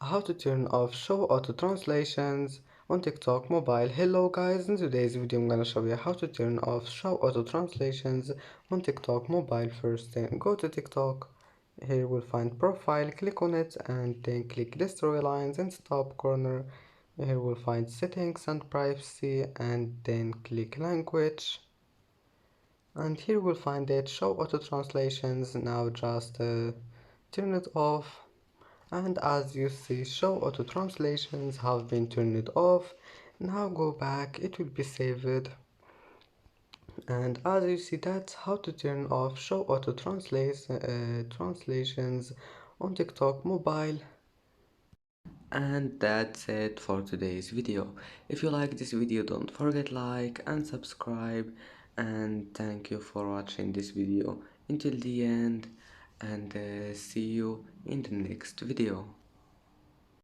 How to turn off show auto translations on TikTok mobile. Hello guys, in today's video I'm gonna show you how to turn off show auto translations on TikTok mobile. First then go to TikTok. Here you will find profile, click on it and then click destroy lines and top corner. Here you will find settings and privacy and then click language, and here you will find it show auto translations. Now just turn it off, and as you see show auto translations have been turned off. Now go back, it will be saved, and as you see that's how to turn off show auto translations on TikTok mobile. And that's it for today's video. If you like this video, don't forget like and subscribe, and thank you for watching this video until the end, and see you in the next video.